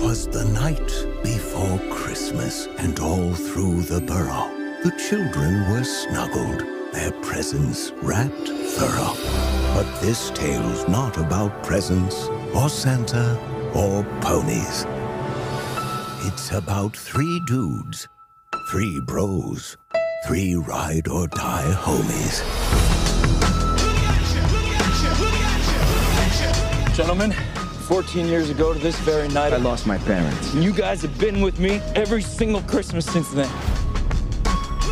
'Twas the night before Christmas, and all through the borough, the children were snuggled, their presents wrapped thorough. But this tale's not about presents, or Santa, or ponies. It's about 3 dudes, 3 bros, 3 ride-or-die homies. Gentlemen, 14 years ago to this very night, I lost my parents. and you guys have been with me every single Christmas since then.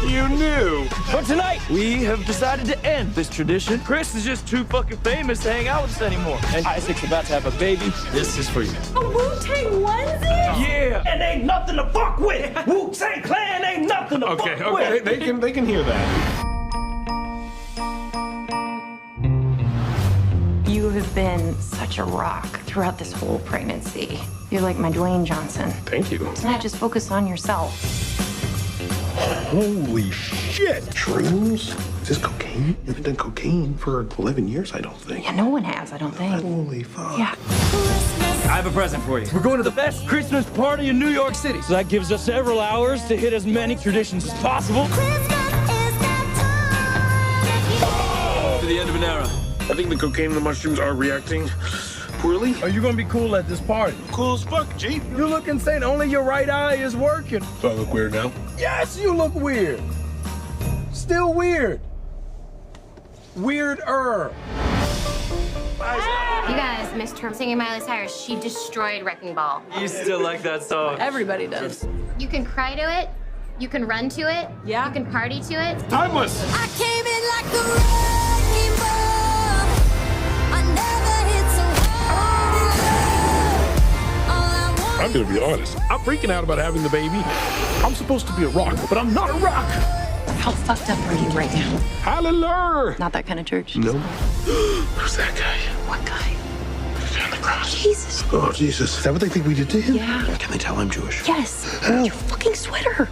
You knew. But tonight, we have decided to end this tradition. Chris is just too fucking famous to hang out with us anymore. And Isaac's about to have a baby. This is for you. A Wu-Tang onesie? Yeah! And ain't nothing to fuck with! Wu-Tang Clan ain't nothing to Okay, fuck okay, with! they can hear that. You have been such a rock throughout this whole pregnancy. You're like my Dwayne Johnson. Thank you. Why not just focus on yourself? Holy shit! Shrooms? Is this cocaine? You haven't done cocaine for 11 years, I don't think. Yeah, no one has, I don't think. Holy fuck. Yeah. I have a present for you. We're going to the best Christmas party in New York City. So that gives us several hours to hit as many traditions as possible. To the end of an era. I think the cocaine and the mushrooms are reacting poorly. Are you gonna be cool at this party? Cool as fuck, G. You look insane. Only your right eye is working. Do I look weird now? Yes, you look weird. Still weird. Weirder. You guys missed her singing Miley Cyrus. She destroyed Wrecking Ball. You still like that song? Everybody does. You can cry to it. You can run to it. Yeah. You can party to it. Timeless! I came in like a wrecking ball. I never hit so hard. All I want I'm gonna be honest. I'm freaking out about having the baby. I'm supposed to be a rock, but I'm not a rock. How fucked up are you right now? Hallelujah! Not that kind of church. No. Who's that guy? What guy? On the cross. Jesus. Oh, Jesus. Is that what they think we did to him? Yeah. Can they tell I'm Jewish? Yes. Your fucking sweater.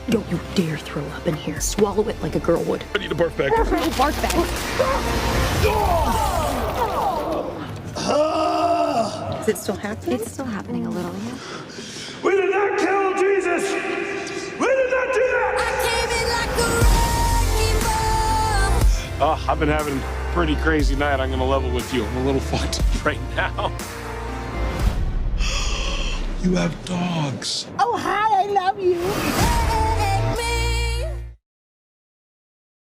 Don't you dare throw up in here. Swallow it like a girl would. I need a barf bag. Barf bag. Is it still happening? It's still happening a little, yeah. We did not kill Jesus! We did not do that! I came in like a wrecking ball. Oh, I've been having a pretty crazy night. I'm gonna level with you. I'm a little fucked up right now. You have dogs. Oh, hi, I love you.